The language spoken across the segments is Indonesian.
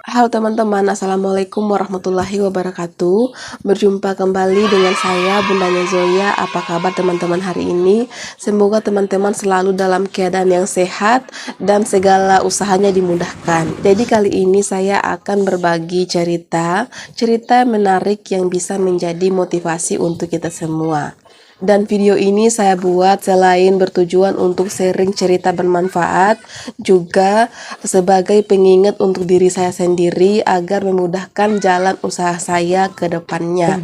Halo teman-teman, Assalamualaikum warahmatullahi wabarakatuh. Berjumpa kembali dengan saya, Bundanya Zoya. Apa kabar teman-teman hari ini? Semoga teman-teman selalu dalam keadaan yang sehat dan segala usahanya dimudahkan. Jadi kali ini saya akan berbagi cerita menarik yang bisa menjadi motivasi untuk kita semua. Dan video ini saya buat selain bertujuan untuk sharing cerita bermanfaat, juga sebagai pengingat untuk diri saya sendiri agar memudahkan jalan usaha saya ke depannya.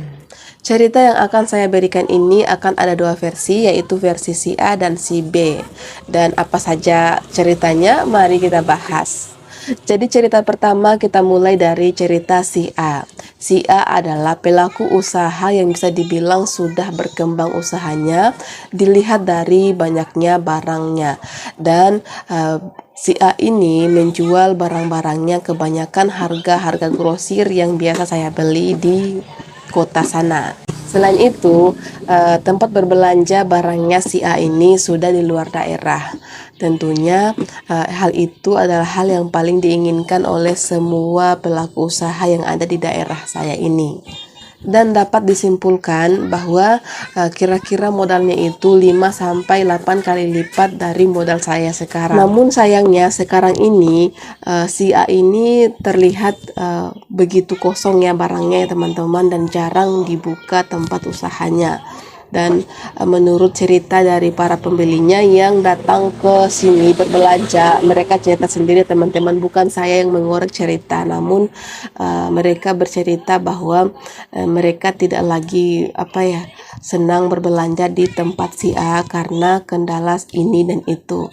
Cerita yang akan saya berikan ini akan ada dua versi, yaitu versi si A dan si B. Dan apa saja ceritanya? Mari kita bahas. Jadi cerita pertama kita mulai dari cerita si A. Si A adalah pelaku usaha yang bisa dibilang sudah berkembang usahanya dilihat dari banyaknya barangnya. Dan si A ini menjual barang-barangnya kebanyakan harga-harga grosir yang biasa saya beli di kota sana. Selain itu, tempat berbelanja barangnya si A ini sudah di luar daerah. Tentunya hal itu adalah hal yang paling diinginkan oleh semua pelaku usaha yang ada di daerah saya ini. Dan dapat disimpulkan bahwa kira-kira modalnya itu 5-8 kali lipat dari modal saya sekarang. Namun sayangnya sekarang ini si A ini terlihat begitu kosong ya barangnya ya teman-teman, dan jarang dibuka tempat usahanya. Dan menurut cerita dari para pembelinya yang datang ke sini berbelanja, mereka cerita sendiri teman-teman, bukan saya yang mengorek cerita, namun mereka bercerita bahwa mereka tidak lagi senang berbelanja di tempat si A karena kendala ini dan itu.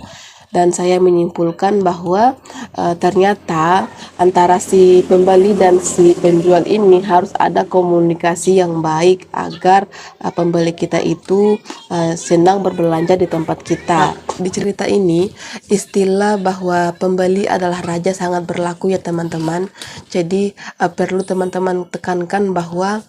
Dan saya menyimpulkan bahwa ternyata antara si pembeli dan si penjual ini harus ada komunikasi yang baik agar pembeli kita itu senang berbelanja di tempat kita. Di cerita ini istilah bahwa pembeli adalah raja sangat berlaku ya teman-teman. Jadi perlu teman-teman tekankan bahwa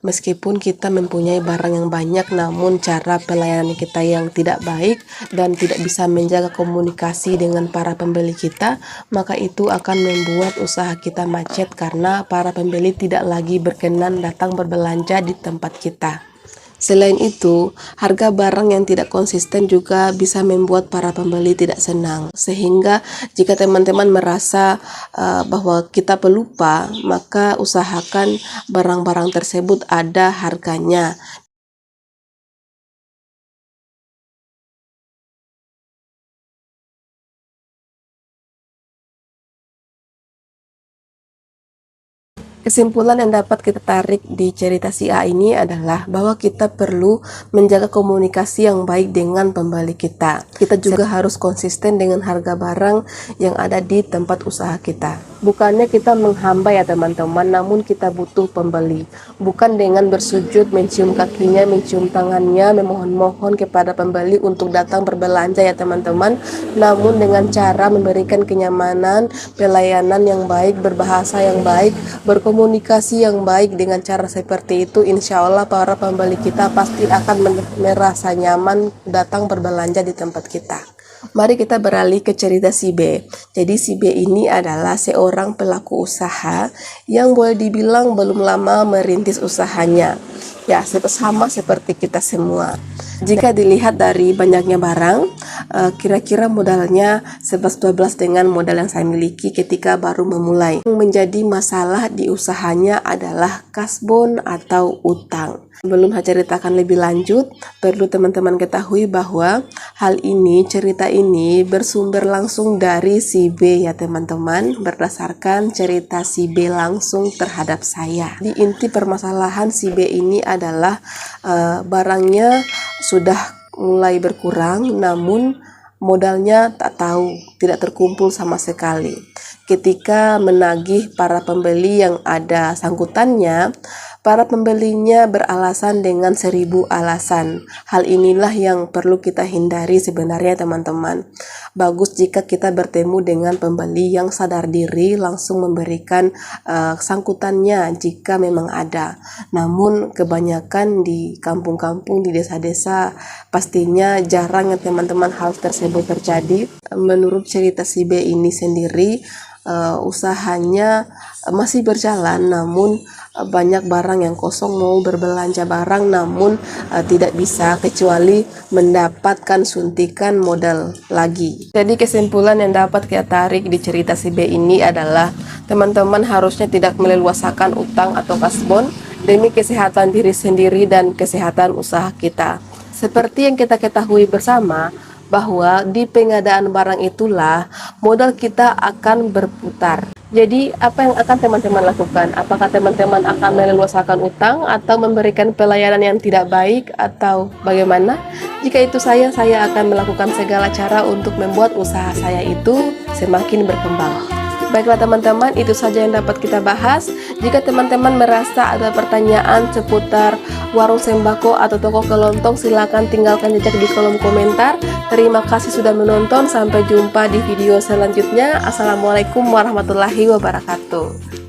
meskipun kita mempunyai barang yang banyak, namun cara pelayanan kita yang tidak baik dan tidak bisa menjaga komunikasi dengan para pembeli kita, maka itu akan membuat usaha kita macet karena para pembeli tidak lagi berkenan datang berbelanja di tempat kita. Selain itu, harga barang yang tidak konsisten juga bisa membuat para pembeli tidak senang. Sehingga jika teman-teman merasa bahwa kita pelupa, maka usahakan barang-barang tersebut ada harganya. Kesimpulan yang dapat kita tarik di cerita si A ini adalah bahwa kita perlu menjaga komunikasi yang baik dengan pembeli kita. Kita juga harus konsisten dengan harga barang yang ada di tempat usaha kita. Bukannya kita menghamba ya teman-teman, namun kita butuh pembeli. Bukan dengan bersujud, mencium kakinya, mencium tangannya, memohon-mohon kepada pembeli untuk datang berbelanja ya teman-teman, namun dengan cara memberikan kenyamanan, pelayanan yang baik, berbahasa yang baik, berkomunikasi yang baik. Dengan cara seperti itu, insya Allah para pembeli kita pasti akan merasa nyaman datang berbelanja di tempat kita. Mari kita beralih ke cerita si B. Jadi si B ini adalah seorang pelaku usaha yang boleh dibilang belum lama merintis usahanya. Ya, sama seperti kita semua. Jika dilihat dari banyaknya barang, kira-kira modalnya 11-12 dengan modal yang saya miliki ketika baru memulai. Yang menjadi masalah di usahanya adalah kasbon atau utang. Sebelum saya ceritakan lebih lanjut, perlu teman-teman ketahui bahwa cerita ini bersumber langsung dari si B ya teman-teman, berdasarkan cerita si B langsung terhadap saya. Di inti permasalahan si B ini adalah barangnya sudah mulai berkurang, namun modalnya tidak terkumpul sama sekali. Ketika menagih para pembeli yang ada sangkutannya, para pembelinya beralasan dengan 1000 alasan. Hal inilah yang perlu kita hindari sebenarnya teman-teman. Bagus jika kita bertemu dengan pembeli yang sadar diri, langsung memberikan sangkutannya jika memang ada. Namun kebanyakan di kampung-kampung, di desa-desa, pastinya jarang ya teman-teman hal tersebut terjadi. Menurut cerita si B ini sendiri, usahanya masih berjalan, namun banyak barang yang kosong, mau berbelanja barang namun tidak bisa kecuali mendapatkan suntikan modal lagi. Jadi kesimpulan yang dapat kita tarik di cerita si B ini adalah teman-teman harusnya tidak meleluasakan utang atau kasbon demi kesehatan diri sendiri dan kesehatan usaha kita. Seperti yang kita ketahui bersama, bahwa di pengadaan barang itulah modal kita akan berputar. Jadi apa yang akan teman-teman lakukan? Apakah teman-teman akan meleluaskan utang atau memberikan pelayanan yang tidak baik atau bagaimana? Jika itu saya akan melakukan segala cara untuk membuat usaha saya itu semakin berkembang. Baiklah teman-teman, itu saja yang dapat kita bahas. Jika teman-teman merasa ada pertanyaan seputar warung sembako atau toko kelontong, silakan tinggalkan jejak di kolom komentar. Terima kasih sudah menonton, sampai jumpa di video selanjutnya. Assalamualaikum warahmatullahi wabarakatuh.